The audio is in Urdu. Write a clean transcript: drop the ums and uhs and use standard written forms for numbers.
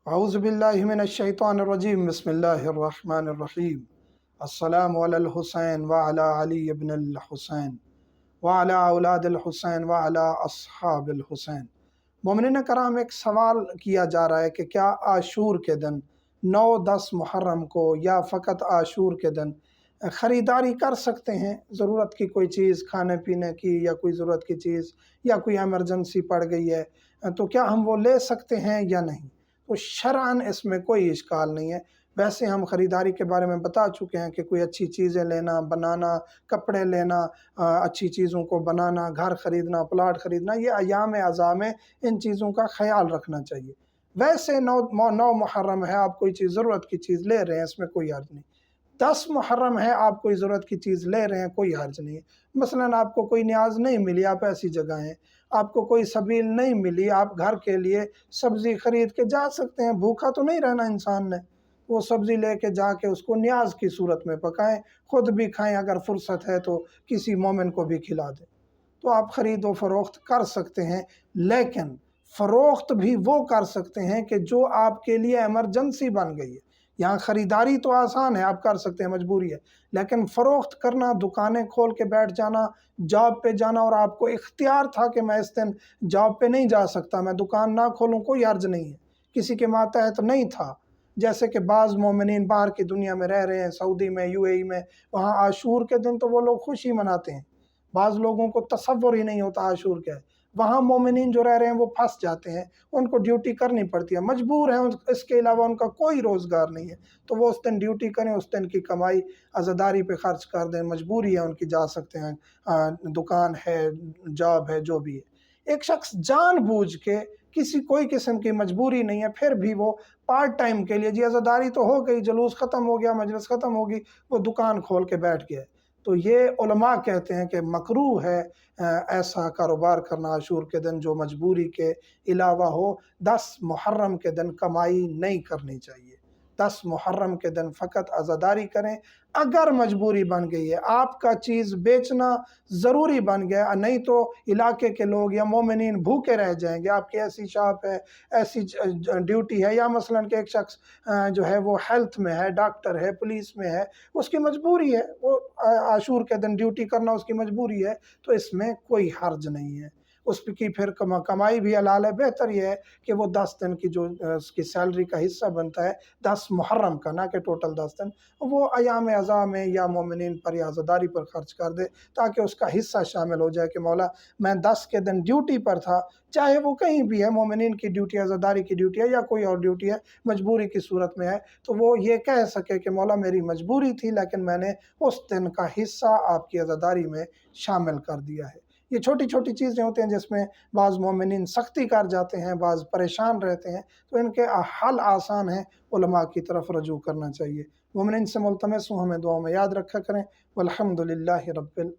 اعوذ باللہ من الشیطان الرجیم بسم اللہ الرحمن الرحیم السلام علی الحسین وعلی علی ابن الحسین وعلی اولاد الحسین وعلی اصحاب الحسین۔ مومنین کرام، ایک سوال کیا جا رہا ہے کہ کیا عاشور کے دن 9-10 محرم کو یا فقط عاشور کے دن خریداری کر سکتے ہیں؟ ضرورت کی کوئی چیز کھانے پینے کی یا کوئی ضرورت کی چیز یا کوئی ایمرجنسی پڑ گئی ہے تو کیا ہم وہ لے سکتے ہیں یا نہیں؟ تو شرعاً اس میں کوئی اشکال نہیں ہے۔ ویسے ہم خریداری کے بارے میں بتا چکے ہیں کہ کوئی اچھی چیزیں لینا، بنانا، کپڑے لینا، اچھی چیزوں کو بنانا، گھر خریدنا، پلاٹ خریدنا، یہ ایام اعضاء میں ان چیزوں کا خیال رکھنا چاہیے۔ ویسے 9 محرم ہے، آپ کوئی چیز ضرورت کی چیز لے رہے ہیں، اس میں کوئی حرج نہیں۔ 10 محرم ہے، آپ کوئی ضرورت کی چیز لے رہے ہیں، کوئی حرج نہیں ہے۔ مثلاً آپ کو کوئی نیاز نہیں ملی، آپ ایسی جگہ ہیں، آپ کو کوئی سبیل نہیں ملی، آپ گھر کے لیے سبزی خرید کے جا سکتے ہیں۔ بھوکا تو نہیں رہنا انسان نے، وہ سبزی لے کے جا کے اس کو نیاز کی صورت میں پکائیں، خود بھی کھائیں، اگر فرصت ہے تو کسی مومن کو بھی کھلا دیں۔ تو آپ خرید و فروخت کر سکتے ہیں، لیکن فروخت بھی وہ کر سکتے ہیں کہ جو آپ کے لیے ایمرجنسی بن گئی ہے۔ یہاں خریداری تو آسان ہے، آپ کر سکتے ہیں، مجبوری ہے، لیکن فروخت کرنا، دکانیں کھول کے بیٹھ جانا، جاب پہ جانا، اور آپ کو اختیار تھا کہ میں اس دن جاب پہ نہیں جا سکتا، میں دکان نہ کھولوں، کوئی حرج نہیں ہے، کسی کے ماتحت نہیں تھا۔ جیسے کہ بعض مومنین باہر کی دنیا میں رہ رہے ہیں، سعودی میں، UAE میں، وہاں عاشور کے دن تو وہ لوگ خوشی مناتے ہیں، بعض لوگوں کو تصور ہی نہیں ہوتا عاشور کیا ہے۔ وہاں مومنین جو رہ رہے ہیں وہ پھنس جاتے ہیں، ان کو ڈیوٹی کرنی پڑتی ہے، مجبور ہیں، اس کے علاوہ ان کا کوئی روزگار نہیں ہے، تو وہ اس دن ڈیوٹی کریں، اس دن کی کمائی عزاداری پہ خرچ کر دیں، مجبوری ہے ان کی، جا سکتے ہیں، دکان ہے، جاب ہے، جو بھی ہے۔ ایک شخص جان بوجھ کے، کوئی قسم کی مجبوری نہیں ہے، پھر بھی وہ پارٹ ٹائم کے لیے، جی عزاداری تو ہو گئی، جلوس ختم ہو گیا، مجلس ختم ہوگی، وہ دکان کھول کے بیٹھ گیا، تو یہ علماء کہتے ہیں کہ مکروہ ہے ایسا کاروبار کرنا عاشور کے دن جو مجبوری کے علاوہ ہو۔ 10 محرم کے دن کمائی نہیں کرنی چاہیے، 10 محرم کے دن فقط عزاداری کریں۔ اگر مجبوری بن گئی ہے، آپ کا چیز بیچنا ضروری بن گیا، نہیں تو علاقے کے لوگ یا مومنین بھوکے رہ جائیں گے۔ آپ کی ایسی شاپ ہے، ایسی ڈیوٹی ہے، یا مثلاً کہ ایک شخص جو ہے وہ ہیلتھ میں ہے، ڈاکٹر ہے، پولیس میں ہے، اس کی مجبوری ہے، وہ عاشور کے دن ڈیوٹی کرنا اس کی مجبوری ہے، تو اس میں کوئی حرج نہیں ہے، اس کی پھر کمائی بھی حلال ہے۔ بہتر یہ ہے کہ وہ 10 دن کی جو اس کی سیلری کا حصہ بنتا ہے 10 محرم کا، نہ کہ ٹوٹل 10 دن، وہ ایام اعضاء میں یا مومنین پر یا عزاداری پر خرچ کر دے، تاکہ اس کا حصہ شامل ہو جائے کہ مولا میں 10 کے دن ڈیوٹی پر تھا، چاہے وہ کہیں بھی ہے، مومنین کی ڈیوٹی ہے، عزاداری کی ڈیوٹی ہے، یا کوئی اور ڈیوٹی ہے، مجبوری کی صورت میں ہے، تو وہ یہ کہہ سکے کہ مولا میری مجبوری تھی، لیکن میں نے اس دن کا حصہ آپ کی عزاداری میں شامل کر دیا ہے۔ یہ چھوٹی چھوٹی چیزیں ہوتی ہیں جس میں بعض مومنین سختی کر جاتے ہیں، بعض پریشان رہتے ہیں، تو ان کے حل آسان ہیں، علماء کی طرف رجوع کرنا چاہیے۔ مومنین سے ملتمس ہوں ہمیں دعاؤں میں یاد رکھا کریں۔ والحمدللہ رب العالمین۔